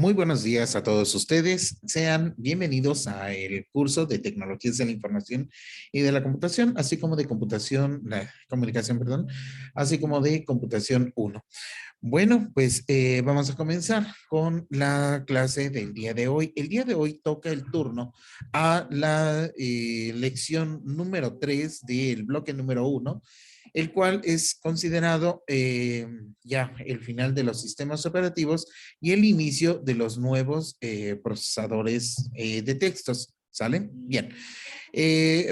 Muy buenos días a todos ustedes. Sean bienvenidos a el curso de Tecnologías de la Información y de la Computación, así como de computación, la comunicación, perdón, así como de computación uno. Bueno, pues vamos a comenzar con la clase del día de hoy. El día de hoy toca el turno a la lección número 3 del bloque número uno, el cual es considerado ya el final de los sistemas operativos y el inicio de los nuevos procesadores de textos. ¿Sale? Bien.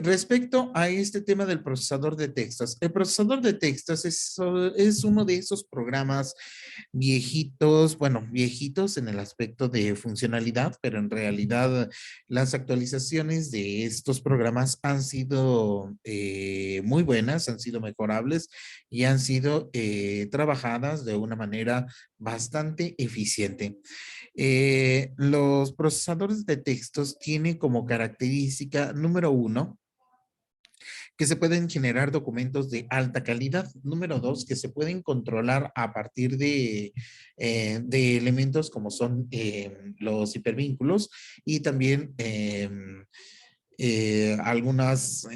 Respecto a este tema del procesador de textos, el procesador de textos es uno de esos programas viejitos, bueno, viejitos en el aspecto de funcionalidad, pero en realidad las actualizaciones de estos programas han sido muy buenas, han sido mejorables y han sido trabajadas de una manera bastante eficiente. Los procesadores de textos tienen como característica número uno, que se pueden generar documentos de alta calidad. Número dos, que se pueden controlar a partir de elementos como son los hipervínculos y también algunas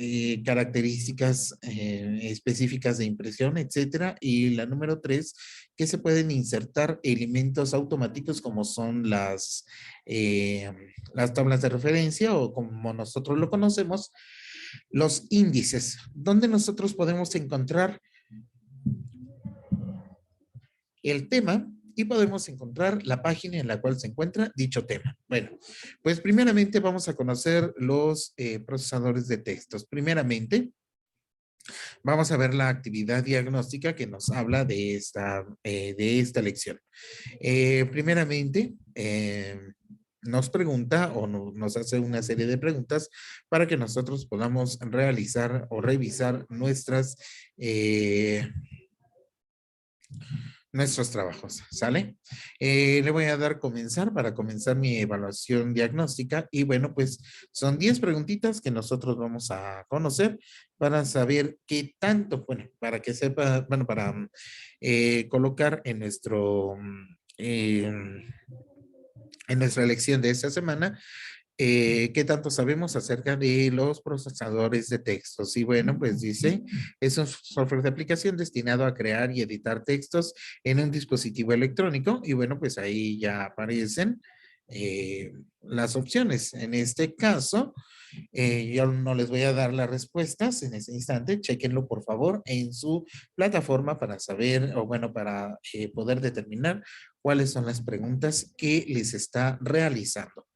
características específicas de impresión, etcétera. Y la número tres, que se pueden insertar elementos automáticos como son las tablas de referencia o como nosotros lo conocemos, los índices, donde nosotros podemos encontrar el tema y podemos encontrar la página en la cual se encuentra dicho tema. Bueno, pues primeramente vamos a conocer los procesadores de textos. Primeramente, vamos a ver la actividad diagnóstica que nos habla de esta lección. Primeramente, nos pregunta o nos hace una serie de preguntas para que nosotros podamos realizar o revisar nuestros trabajos, ¿sale? Le voy a dar comenzar para comenzar mi evaluación diagnóstica y bueno, pues son 10 preguntitas que nosotros vamos a conocer para saber qué tanto, bueno, para que sepa, bueno, para colocar en nuestra lección de esta semana qué tanto sabemos acerca de los procesadores de textos. Y bueno, pues dice, es un software de aplicación destinado a crear y editar textos en un dispositivo electrónico. Y bueno, pues ahí ya aparecen las opciones. En este caso, yo no les voy a dar las respuestas en este instante. Chequenlo, por favor, en su plataforma para saber, o bueno, para poder determinar cuáles son las preguntas que les está realizando.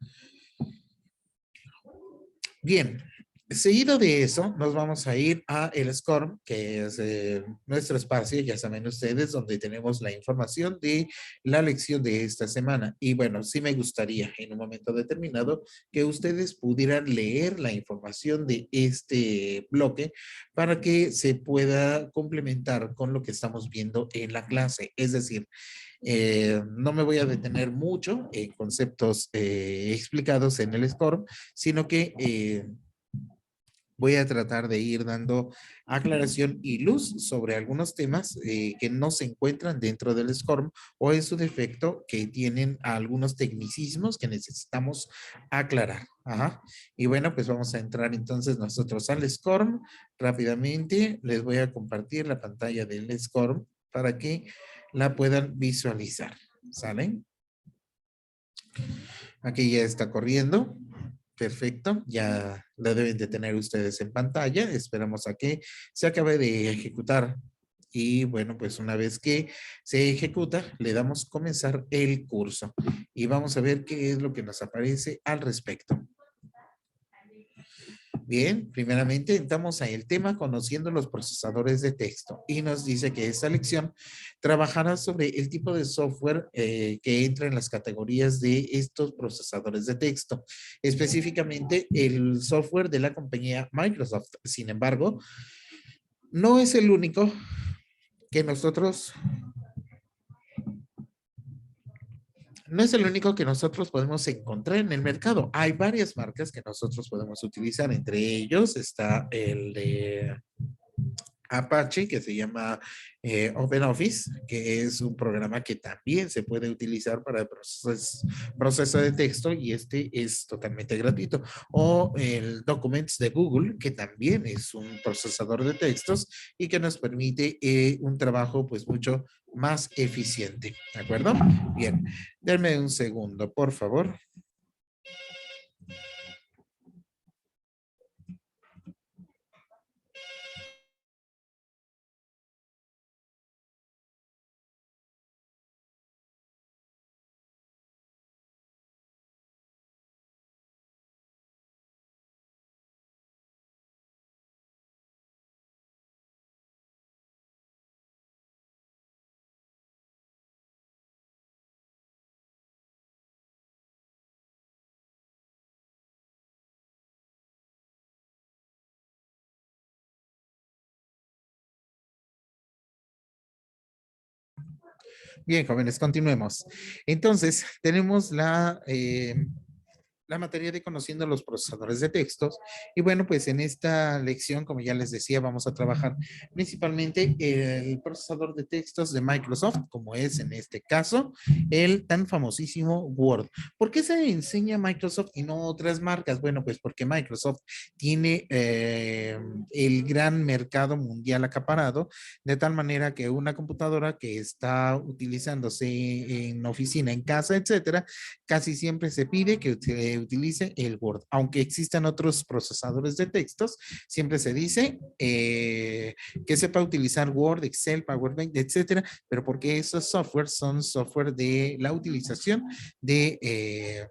Bien, seguido de eso, nos vamos a ir a el SCORM, que es nuestro espacio, ya saben ustedes, donde tenemos la información de la lección de esta semana. Y bueno, sí me gustaría en un momento determinado que ustedes pudieran leer la información de este bloque para que se pueda complementar con lo que estamos viendo en la clase. Es decir, no me voy a detener mucho en conceptos explicados en el SCORM, sino que voy a tratar de ir dando aclaración y luz sobre algunos temas que no se encuentran dentro del SCORM o en su defecto que tienen algunos tecnicismos que necesitamos aclarar. Ajá. Y bueno, pues vamos a entrar entonces nosotros al SCORM. Rápidamente les voy a compartir la pantalla del SCORM para que la puedan visualizar. ¿Sale? Aquí ya está corriendo. Perfecto, ya la deben de tener ustedes en pantalla. Esperamos a que se acabe de ejecutar. Y bueno, pues una vez que se ejecuta, le damos comenzar el curso. Y vamos a ver qué es lo que nos aparece al respecto. Bien, primeramente entramos a el tema conociendo los procesadores de texto y nos dice que esta lección trabajará sobre el tipo de software que entra en las categorías de estos procesadores de texto, específicamente el software de la compañía Microsoft. Sin embargo, no es el único que nosotros no es el único que nosotros podemos encontrar en el mercado. Hay varias marcas que nosotros podemos utilizar. Entre ellos está el de Apache, que se llama OpenOffice, que es un programa que también se puede utilizar para el proceso de texto y este es totalmente gratuito. O el Documents de Google, que también es un procesador de textos y que nos permite un trabajo pues mucho más eficiente. ¿De acuerdo? Bien, denme un segundo, por favor. Bien, jóvenes, continuemos. Entonces, tenemos la materia de conociendo los procesadores de textos. Y bueno, pues en esta lección, como ya les decía, vamos a trabajar principalmente el procesador de textos de Microsoft, como es en este caso el tan famosísimo Word. ¿Por qué se enseña Microsoft y no otras marcas? Bueno, pues porque Microsoft tiene el gran mercado mundial acaparado, de tal manera que una computadora que está utilizándose en oficina, en casa, etcétera, casi siempre se pide que utilice el Word. Aunque existan otros procesadores de textos, siempre se dice que sepa utilizar Word, Excel, PowerPoint, etcétera, pero porque esos softwares son software de la utilización de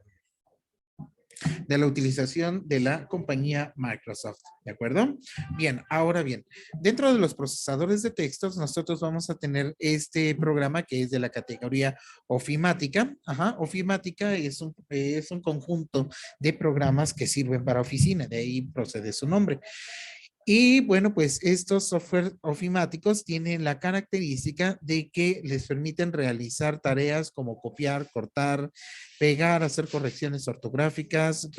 la utilización de la compañía Microsoft, ¿de acuerdo? Bien, ahora bien, dentro de los procesadores de textos, nosotros vamos a tener este programa que es de la categoría ofimática. Ajá, ofimática es un conjunto de programas que sirven para oficina, de ahí procede su nombre. Y bueno, pues estos software ofimáticos tienen la característica de que les permiten realizar tareas como copiar, cortar, pegar, hacer correcciones ortográficas,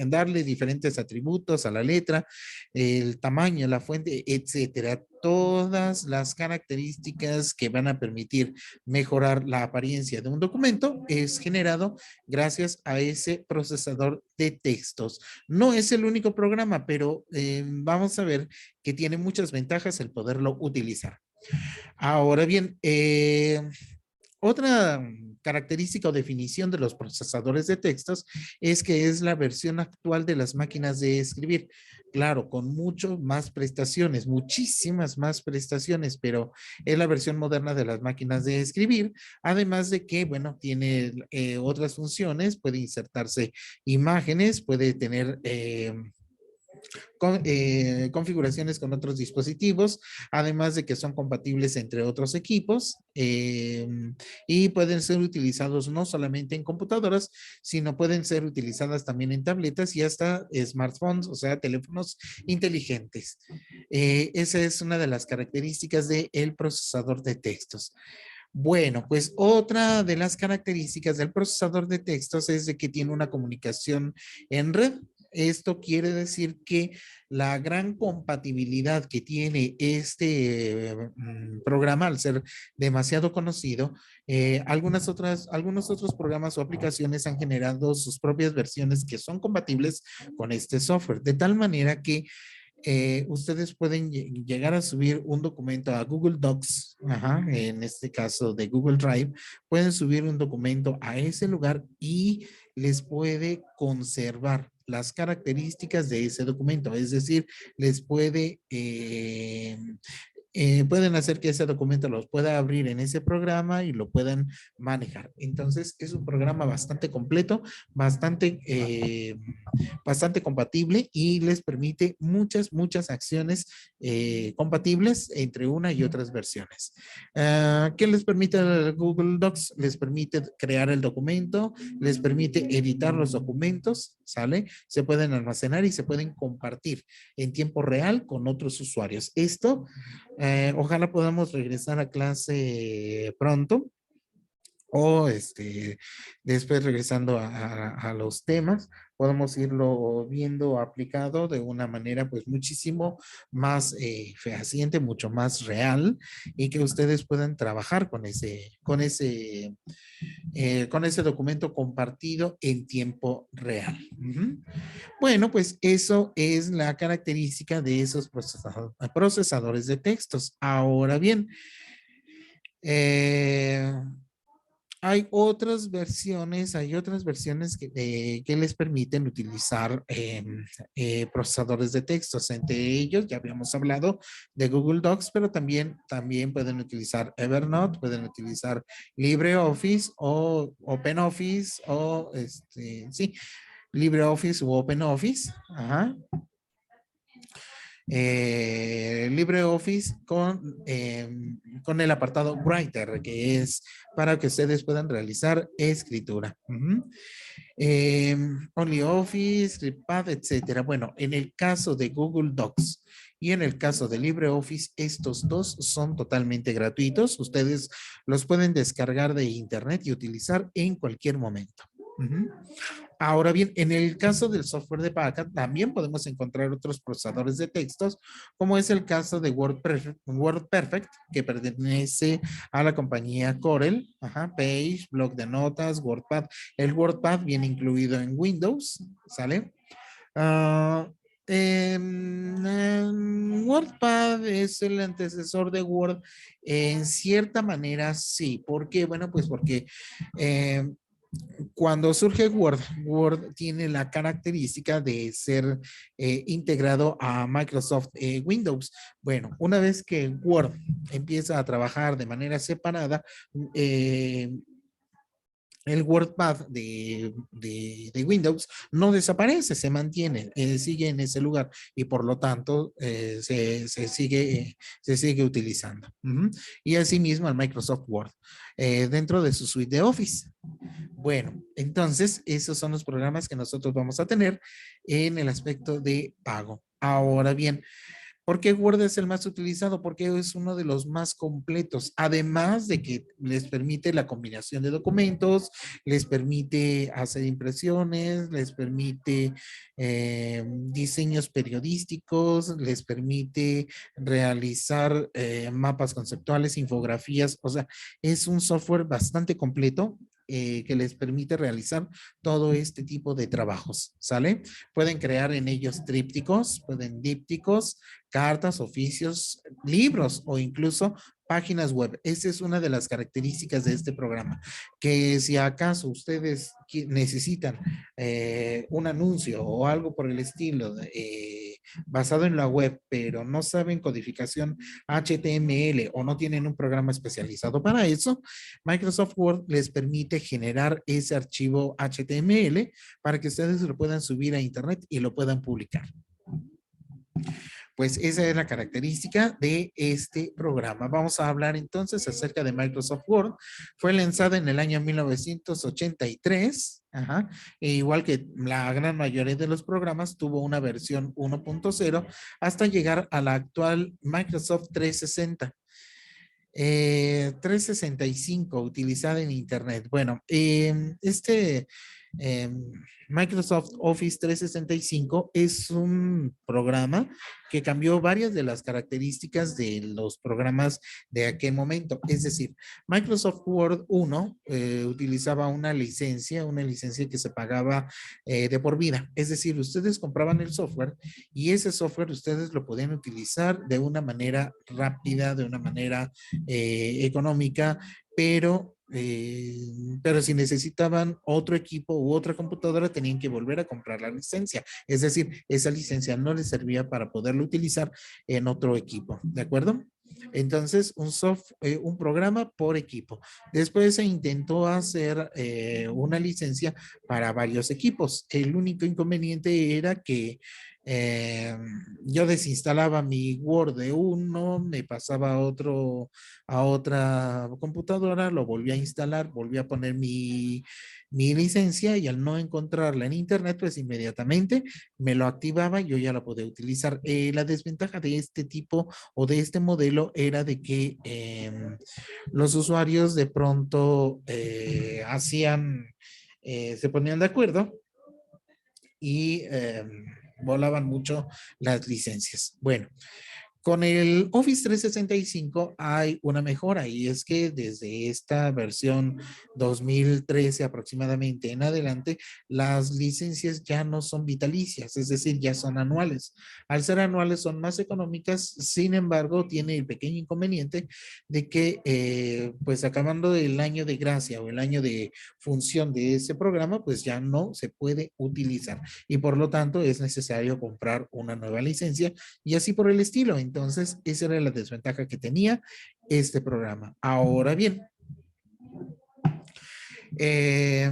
darle diferentes atributos a la letra, el tamaño, la fuente, etcétera. Todas las características que van a permitir mejorar la apariencia de un documento es generado gracias a ese procesador de textos. No es el único programa, pero vamos a ver que tiene muchas ventajas el poderlo utilizar. Ahora bien, otra característica o definición de los procesadores de textos es que es la versión actual de las máquinas de escribir. Claro, con mucho más prestaciones, muchísimas más prestaciones, pero es la versión moderna de las máquinas de escribir. Además de que, bueno, tiene otras funciones, puede insertarse imágenes, puede tener configuraciones con otros dispositivos, además de que son compatibles entre otros equipos y pueden ser utilizados no solamente en computadoras, sino pueden ser utilizadas también en tabletas y hasta smartphones, o sea, teléfonos inteligentes. Esa es una de las características del procesador de textos. Bueno, pues otra de las características del procesador de textos es de que tiene una comunicación en red. Esto quiere decir que la gran compatibilidad que tiene este programa, al ser demasiado conocido, algunos otros programas o aplicaciones han generado sus propias versiones que son compatibles con este software, de tal manera que ustedes pueden llegar a subir un documento a Google Docs, ajá, en este caso de Google Drive, pueden subir un documento a ese lugar y les puede conservar las características de ese documento, es decir, les puede pueden hacer que ese documento los pueda abrir en ese programa y lo puedan manejar. Entonces, es un programa bastante completo, bastante compatible y les permite muchas acciones compatibles entre una y otras versiones. ¿Qué les permite el Google Docs? Les permite crear el documento, les permite editar los documentos, ¿sale? Se pueden almacenar y se pueden compartir en tiempo real con otros usuarios. Esto ojalá podamos regresar a clase pronto o después regresando a los temas podemos irlo viendo aplicado de una manera pues muchísimo más fehaciente, mucho más real y que ustedes puedan trabajar con ese documento compartido en tiempo real. Ujú. Bueno, pues eso es la característica de esos procesadores de textos. Ahora bien, eh, hay otras versiones que les permiten utilizar procesadores de textos. Entre ellos, ya habíamos hablado de Google Docs, pero también pueden utilizar Evernote, pueden utilizar LibreOffice o OpenOffice o sí, LibreOffice u OpenOffice. Ajá. LibreOffice con el apartado Writer, que es para que ustedes puedan realizar escritura. Ujú. OnlyOffice, ScriptPad, etcétera. Bueno, en el caso de Google Docs y en el caso de LibreOffice, estos dos son totalmente gratuitos. Ustedes los pueden descargar de internet y utilizar en cualquier momento. Ujú. Ahora bien, en el caso del software de paga, también podemos encontrar otros procesadores de textos, como es el caso de WordPerfect, que pertenece a la compañía Corel, ajá, Page, Blog de notas, WordPad. El WordPad viene incluido en Windows, ¿sale? Ah, WordPad es el antecesor de Word en cierta manera, sí. ¿Por qué? Bueno, pues porque em, cuando surge Word, Word tiene la característica de ser integrado a Microsoft Windows. Bueno, una vez que Word empieza a trabajar de manera separada, eh, el WordPad de Windows no desaparece, se mantiene, sigue en ese lugar y por lo tanto se sigue utilizando. Ujú. Y asimismo el Microsoft Word dentro de su suite de Office. Bueno, entonces esos son los programas que nosotros vamos a tener en el aspecto de pago. Ahora bien, ¿por qué Word es el más utilizado? Porque es uno de los más completos, además de que les permite la combinación de documentos, les permite hacer impresiones, les permite diseños periodísticos, les permite realizar mapas conceptuales, infografías, o sea, es un software bastante completo que les permite realizar todo este tipo de trabajos, ¿sale? Pueden crear en ellos trípticos, pueden dípticos, cartas, oficios, libros o incluso páginas web. Esa es una de las características de este programa, que si acaso ustedes necesitan un anuncio o algo por el estilo basado en la web, pero no saben codificación HTML o no tienen un programa especializado para eso, Microsoft Word les permite generar ese archivo HTML para que ustedes lo puedan subir a internet y lo puedan publicar. Pues esa es la característica de este programa. Vamos a hablar entonces acerca de Microsoft Word. Fue lanzada en el año 1983. Ajá, e igual que la gran mayoría de los programas, tuvo una versión 1.0 hasta llegar a la actual Microsoft 360. 365 utilizada en Internet. Bueno, eh, Microsoft Office 365 es un programa que cambió varias de las características de los programas de aquel momento. Es decir, Microsoft Word 1 utilizaba una licencia que se pagaba de por vida. Es decir, ustedes compraban el software y ese software ustedes lo podían utilizar de una manera rápida, de una manera económica, pero si necesitaban otro equipo u otra computadora, tenían que volver a comprar la licencia. Es decir, esa licencia no les servía para poderlo utilizar en otro equipo, ¿de acuerdo? Entonces, un programa por equipo. Después se intentó hacer una licencia para varios equipos. El único inconveniente era que eh, yo desinstalaba mi Word de uno, me pasaba a otra computadora, lo volví a instalar, volví a poner mi licencia y al no encontrarla en internet, pues inmediatamente me lo activaba y yo ya la podía utilizar. La desventaja de este tipo o de este modelo era de que los usuarios de pronto se ponían de acuerdo y volaban mucho las licencias. Bueno, con el Office 365 hay una mejora y es que desde esta versión 2013 aproximadamente en adelante, las licencias ya no son vitalicias, es decir, ya son anuales. Al ser anuales son más económicas, sin embargo, tiene el pequeño inconveniente de que pues acabando el año de gracia o el año de función de ese programa, pues ya no se puede utilizar y por lo tanto es necesario comprar una nueva licencia y así por el estilo. Entonces, esa era la desventaja que tenía este programa. Ahora bien, eh,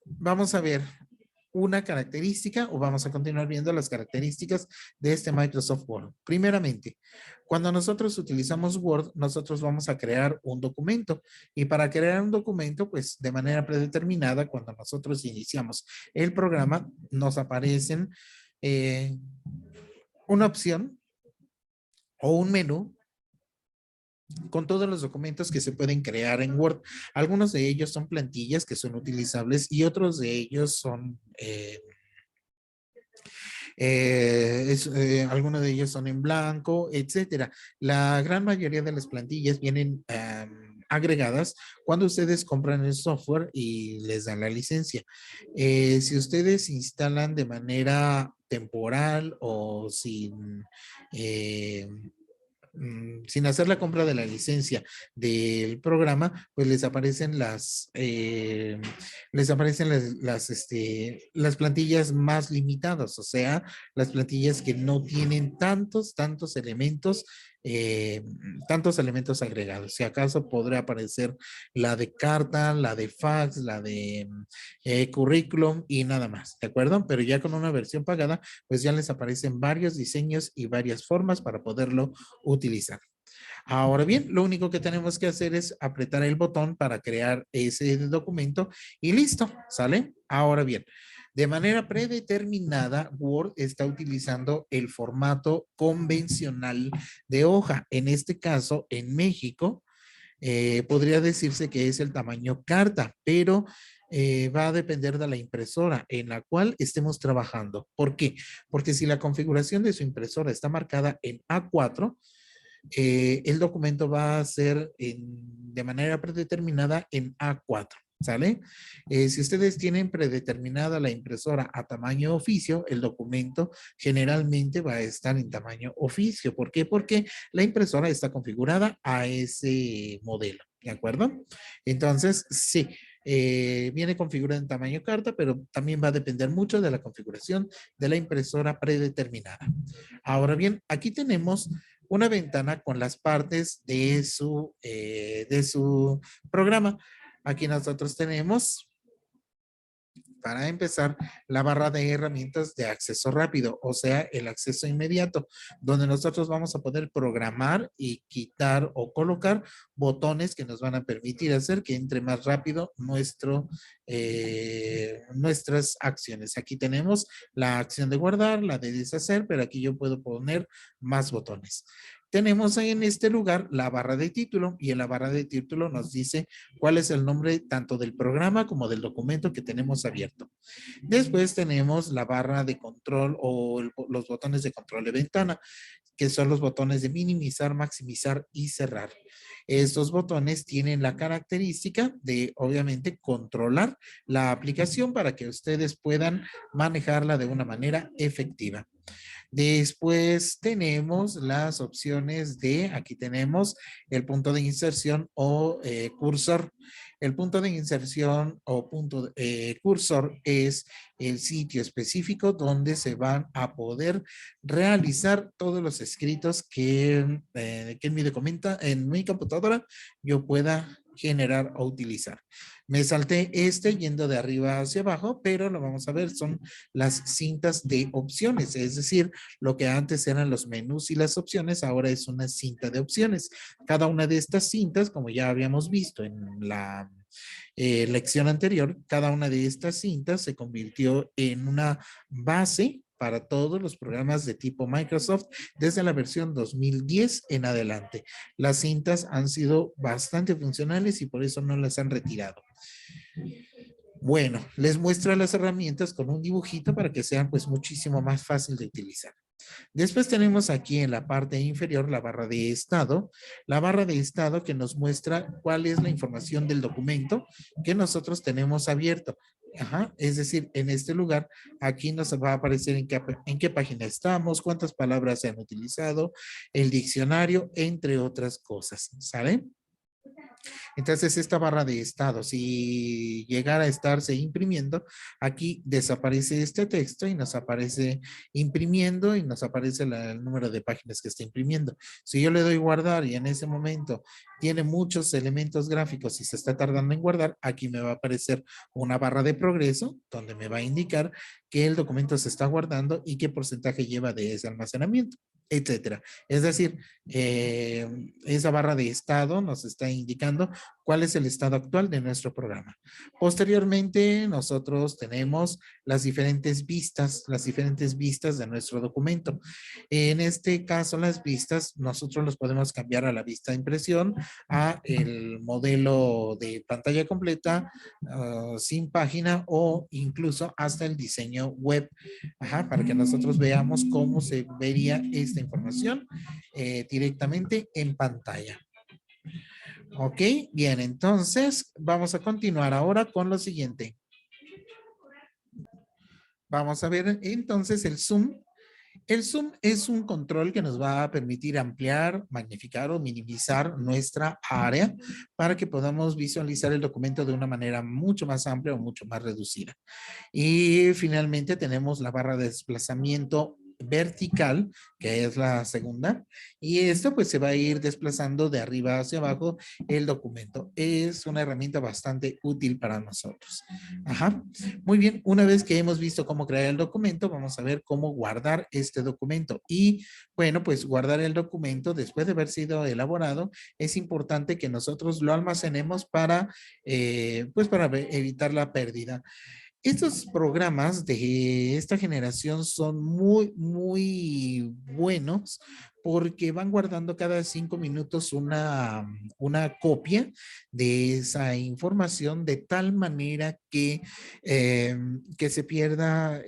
vamos a ver una característica o vamos a continuar viendo las características de este Microsoft Word. Primeramente, cuando nosotros utilizamos Word, nosotros vamos a crear un documento y para crear un documento, pues de manera predeterminada, cuando nosotros iniciamos el programa, nos aparecen eh, una opción o un menú con todos los documentos que se pueden crear en Word. Algunos de ellos son plantillas que son utilizables y otros de ellos son, algunos de ellos son en blanco, etcétera. La gran mayoría de las plantillas vienen agregadas cuando ustedes compran el software y les dan la licencia. Si ustedes instalan de manera temporal o eh, sin hacer la compra de la licencia del programa, pues les aparecen las plantillas más limitadas, o sea, las plantillas que no tienen eh, tantos elementos agregados. Si acaso podrá aparecer la de carta, la de fax, la de currículum y nada más, ¿de acuerdo? Pero ya con una versión pagada, pues ya les aparecen varios diseños y varias formas para poderlo utilizar. Ahora bien, lo único que tenemos que hacer es apretar el botón para crear ese documento y listo, ¿sale? Ahora bien, de manera predeterminada, Word está utilizando el formato convencional de hoja. En este caso, en México, podría decirse que es el tamaño carta, pero va a depender de la impresora en la cual estemos trabajando. ¿Por qué? Porque si la configuración de su impresora está marcada en A4, el documento va a ser de manera predeterminada en A4. ¿Sale? Si ustedes tienen predeterminada la impresora a tamaño oficio, el documento generalmente va a estar en tamaño oficio. ¿Por qué? Porque la impresora está configurada a ese modelo. ¿De acuerdo? Entonces, sí, viene configurada en tamaño carta, pero también va a depender mucho de la configuración de la impresora predeterminada. Ahora bien, aquí tenemos una ventana con las partes de su programa. Aquí nosotros tenemos, para empezar, la barra de herramientas de acceso rápido, o sea, el acceso inmediato, donde nosotros vamos a poder programar y quitar o colocar botones que nos van a permitir hacer que entre más rápido nuestras acciones. Aquí tenemos la acción de guardar, la de deshacer, pero aquí yo puedo poner más botones. Tenemos en este lugar la barra de título y en la barra de título nos dice cuál es el nombre tanto del programa como del documento que tenemos abierto. Después tenemos la barra de control o los botones de control de ventana, que son los botones de minimizar, maximizar y cerrar. Estos botones tienen la característica de, obviamente, controlar la aplicación para que ustedes puedan manejarla de una manera efectiva. Después tenemos las opciones aquí tenemos el punto de inserción o cursor. El punto de inserción o cursor es el sitio específico donde se van a poder realizar todos los escritos que en mi computadora yo pueda generar o utilizar. Me salté yendo de arriba hacia abajo, pero lo vamos a ver, son las cintas de opciones, es decir, lo que antes eran los menús y las opciones, ahora es una cinta de opciones. Cada una de estas cintas, como ya habíamos visto en la lección anterior, cada una de estas cintas se convirtió en una base para todos los programas de tipo Microsoft desde la versión 2010 en adelante. Las cintas han sido bastante funcionales y por eso no las han retirado. Bueno, les muestra las herramientas con un dibujito para que sean pues muchísimo más fácil de utilizar. Después tenemos aquí en la parte inferior la barra de estado que nos muestra cuál es la información del documento que nosotros tenemos abierto. Ajá, es decir, en este lugar, aquí nos va a aparecer en qué página estamos, cuántas palabras se han utilizado, el diccionario, entre otras cosas. ¿Sale? Entonces, esta barra de estado, si llegara a estarse imprimiendo, aquí desaparece este texto y nos aparece imprimiendo y nos aparece el número de páginas que está imprimiendo. Si yo le doy guardar y en ese momento tiene muchos elementos gráficos y se está tardando en guardar, aquí me va a aparecer una barra de progreso donde me va a indicar que el documento se está guardando y qué porcentaje lleva de ese almacenamiento, etcétera. Es decir, esa barra de estado nos está indicando cuál es el estado actual de nuestro programa. Posteriormente, nosotros tenemos las diferentes vistas de nuestro documento. En este caso, las vistas, nosotros los podemos cambiar a la vista de impresión, a el modelo de pantalla completa, sin página o incluso hasta el diseño web. Ajá, para que nosotros veamos cómo se vería esta información directamente en pantalla. Ok, bien, entonces vamos a continuar ahora con lo siguiente. Vamos a ver entonces el zoom. El zoom es un control que nos va a permitir ampliar, magnificar o minimizar nuestra área para que podamos visualizar el documento de una manera mucho más amplia o mucho más reducida. Y finalmente tenemos la barra de desplazamiento vertical, que es la segunda, y esto pues se va a ir desplazando de arriba hacia abajo el documento. Es una herramienta bastante útil para nosotros. Ajá. Muy bien, una vez que hemos visto cómo crear el documento, vamos a ver cómo guardar este documento. Y bueno, pues guardar el documento después de haber sido elaborado, es importante que nosotros lo almacenemos pues para evitar la pérdida. Estos programas de esta generación son muy buenos porque van guardando cada 5 minutos una copia de esa información de tal manera que se pierda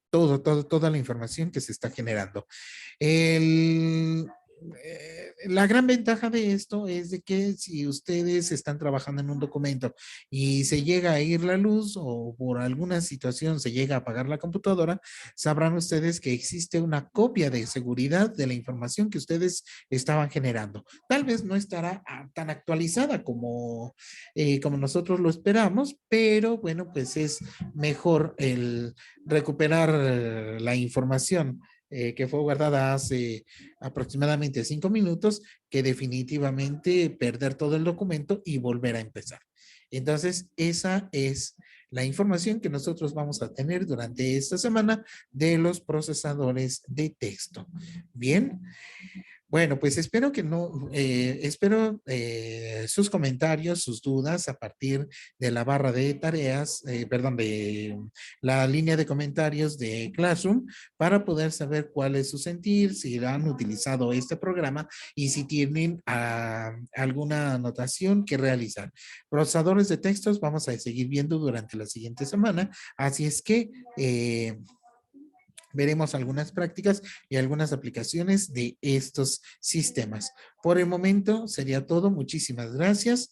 toda la información que se está generando. El, la gran ventaja de esto es de que si ustedes están trabajando en un documento y se llega a ir la luz o por alguna situación se llega a apagar la computadora, sabrán ustedes que existe una copia de seguridad de la información que ustedes estaban generando. Tal vez no estará tan actualizada como nosotros lo esperamos, pero bueno, pues es mejor el recuperar la información que fue guardada hace aproximadamente 5 minutos, que definitivamente perder todo el documento y volver a empezar. Entonces, esa es la información que nosotros vamos a tener durante esta semana de los procesadores de texto. Bien. Bueno, pues espero que no, espero sus comentarios, sus dudas a partir de la barra de tareas, perdón, de la línea de comentarios de Classroom para poder saber cuál es su sentir, si han utilizado este programa y si tienen alguna anotación que realizar. Procesadores de textos vamos a seguir viendo durante la siguiente semana, así es que veremos algunas prácticas y algunas aplicaciones de estos sistemas. Por el momento sería todo. Muchísimas gracias.